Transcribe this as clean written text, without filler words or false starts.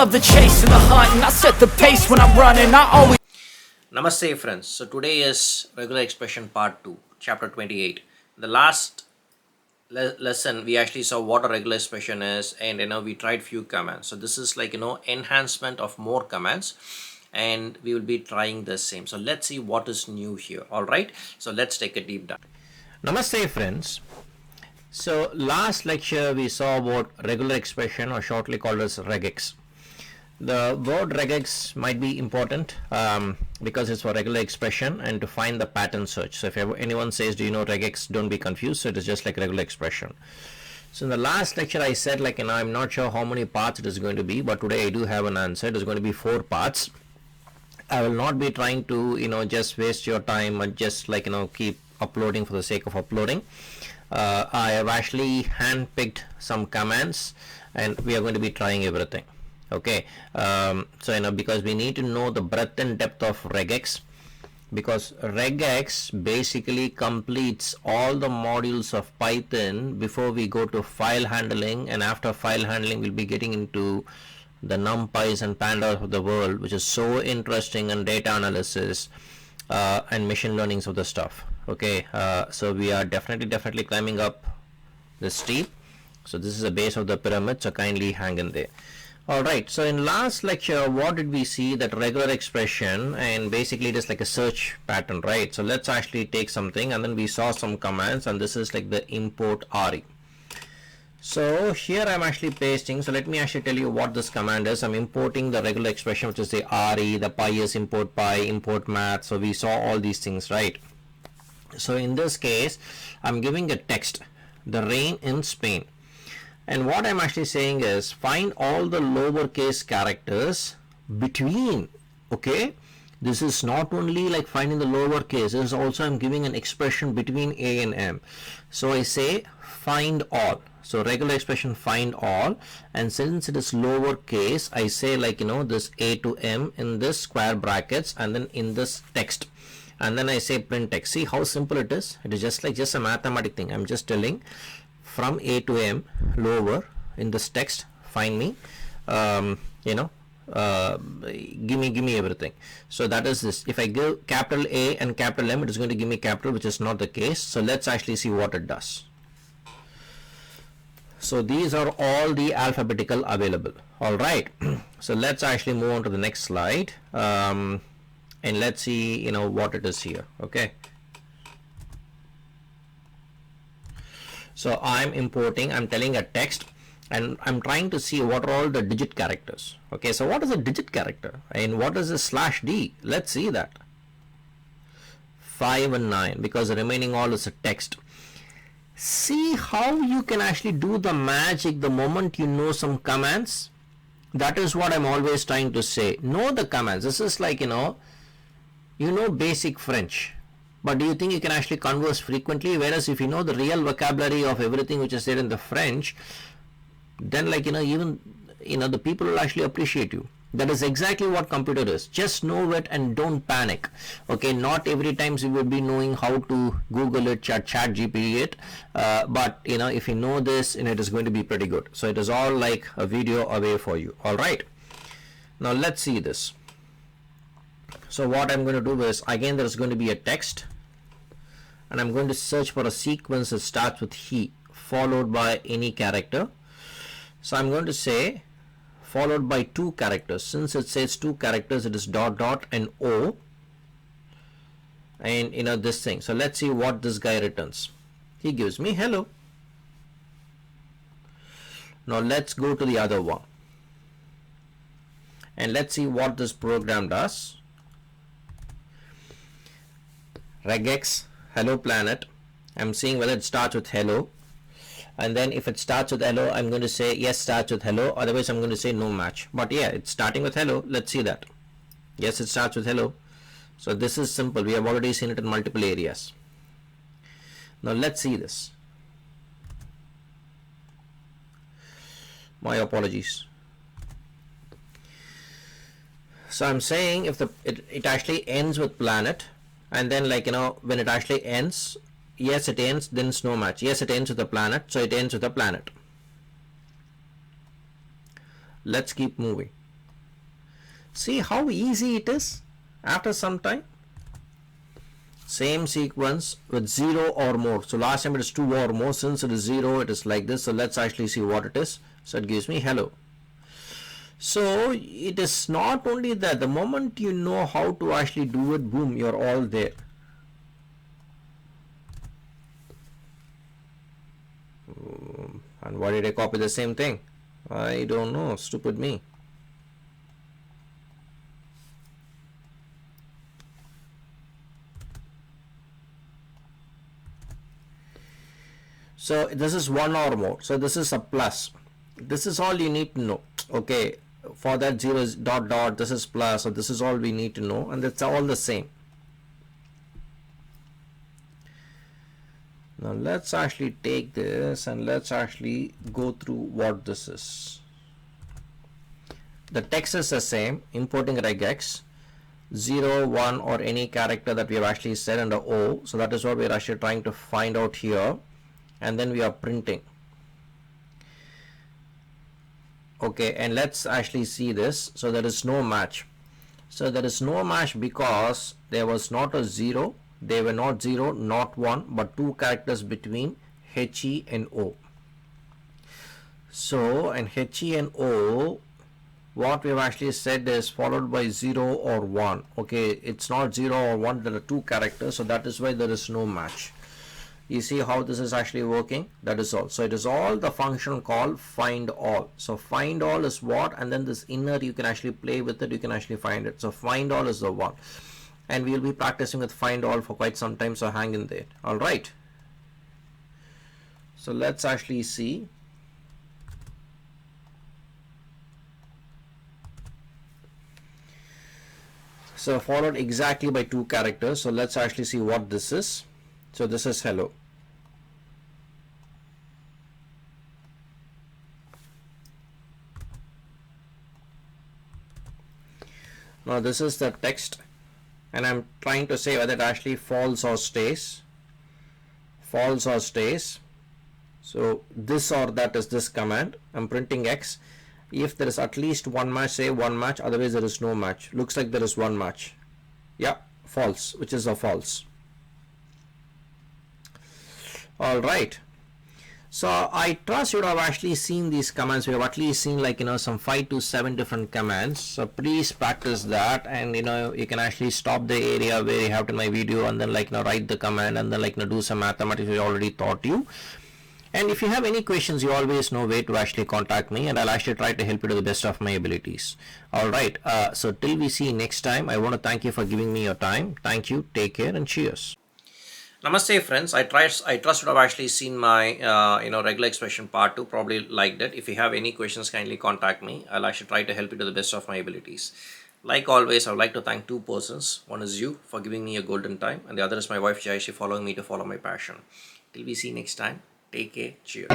love the chase and the hunt, and I set the pace when I'm running. I always Namaste friends. So today is regular expression part 2, chapter 28. The last lesson we actually saw what a regular expression is, and we tried few commands. So this is like enhancement of more commands, and we will be trying the same. So let's see what is new here. All right, so let's take a deep dive. Namaste friends. So last lecture we saw about regular expression, or shortly called as regex. The word regex might be important because it's for regular expression and to find the pattern search. So if anyone says, do you know regex, don't be confused. So it is just like regular expression. So in the last lecture I said, like, I'm not sure how many parts it is going to be, but today I do have an answer. It is going to be 4 parts. I will not be trying to just waste your time and just like keep uploading for the sake of uploading. I have actually handpicked some commands and we are going to be trying everything. Okay, so because we need to know the breadth and depth of regex, because regex basically completes all the modules of Python before we go to file handling, and after file handling we'll be getting into the numpys and pandas of the world, which is so interesting, and data analysis and machine learnings of the stuff. Okay, so we are definitely climbing up the steep. So this is the base of the pyramid, so kindly hang in there. Alright, so in last lecture what did we see? That regular expression, and basically it is like a search pattern, right? So let's actually take something, and then we saw some commands, and this is like the import RE. So here I'm actually pasting, so let me actually tell you what this command is. I'm importing the regular expression, which is the RE, the pi is import pi, import math. So we saw all these things, right? So in this case I'm giving a text, the rain in Spain, and what I'm actually saying is find all the lowercase characters between. Okay, this is not only like finding the lowercase, this is also I'm giving an expression between A and M. So I say find all. So regular expression find all, and since it is lowercase I say like this A to M in this square brackets and then in this text, and then I say print text. See how simple it is. It is just a mathematic thing. I'm just telling from A to M lower in this text, find me give me everything. So that is this. If I give capital A and capital M, it is going to give me capital, which is not the case. So let's actually see what it does. So these are all the alphabetical available. All right, so let's actually move on to the next slide, and let's see what it is here. Okay, so I'm importing, I'm telling a text, and I'm trying to see what are all the digit characters. Okay, so what is a digit character and what is a /d? Let's see that. 5 and 9, because the remaining all is a text. See how you can actually do the magic the moment you know some commands. That is what I'm always trying to say. Know the commands. This is like basic French, but do you think you can actually converse frequently? Whereas if you know the real vocabulary of everything which is there in the French, then like even the people will actually appreciate you. That is exactly what computer is. Just know it and don't panic. Okay, not every time you will be knowing how to Google it, chat GPT it, but if you know this, and it is going to be pretty good. So it is all like a video away for you. All right, now let's see this. So what I'm going to do is, again, there is going to be a text, and I'm going to search for a sequence that starts with he followed by any character. So I'm going to say followed by 2 characters. Since it says 2 characters, it is dot and O, and this thing. So let's see what this guy returns. He gives me hello. Now let's go to the other one, and let's see what this program does. Regex hello planet. I'm seeing whether it starts with hello, and then if it starts with hello, I'm going to say yes, starts with hello, otherwise I'm going to say no match. But yeah, it's starting with hello. Let's see that. Yes, it starts with hello. So this is simple. We have already seen it in multiple areas. Now let's see this. My apologies. So I'm saying if it actually ends with planet, and then when it actually ends, yes it ends, then it's no match. Yes, it ends with a planet, so it ends with a planet. Let's keep moving. See how easy it is after some time. Same sequence with 0 or more. So last time it is 2 or more. Since it is 0, it is like this. So let's actually see what it is. So it gives me hello. So it is not only that, the moment you know how to actually do it, boom, you're all there. And why did I copy the same thing? I don't know, stupid me. So this is 1 or more. So this is a plus. This is all you need to know. Okay, for that 0 is dot dot, this is plus. So this is all we need to know, and it's all the same. Now let's actually take this and let's actually go through what this is. The text is the same, importing regex 0, 1 or any character that we have actually said under O. So that is what we are actually trying to find out here, and then we are printing. Okay, and let's actually see this. So there is no match. So there is no match because there was not a 0. They were not 0, not 1, but 2 characters between HE and O. So, and HE and O, what we have actually said is followed by 0 or 1. Okay, it's not 0 or 1, there are 2 characters, so that is why there is no match. You see how this is actually working? That is all. So it is all the function called find all. So find all is what, and then this inner you can actually play with it, you can actually find it. So find all is the one. And we will be practicing with find all for quite some time, so hang in there. All right. So let's actually see. So followed exactly by 2 characters. So let's actually see what this is. So this is hello. Now this is the text, and I'm trying to say whether it actually falls or stays. Falls or stays. So this or that is this command. I'm printing X. If there is at least one match, say one match, otherwise there is no match. Looks like there is one match. Yeah, false, which is a false. All right. So I trust you would have actually seen these commands. We have at least seen like some 5 to 7 different commands. So please practice that, and you can actually stop the area where you have to my video and then write the command and then do some mathematics we already taught you. And if you have any questions, you always know where to actually contact me, and I'll actually try to help you to the best of my abilities. All right. So till we see next time, I want to thank you for giving me your time. Thank you. Take care and cheers. Namaste friends, I trust you have actually seen my regular expression part 2, probably liked it. If you have any questions, kindly contact me. I'll actually try to help you to the best of my abilities. Like always, I would like to thank 2 persons. One is you for giving me a golden time, and the other is my wife Jaishi following me to follow my passion. Till we see next time, take care, cheers.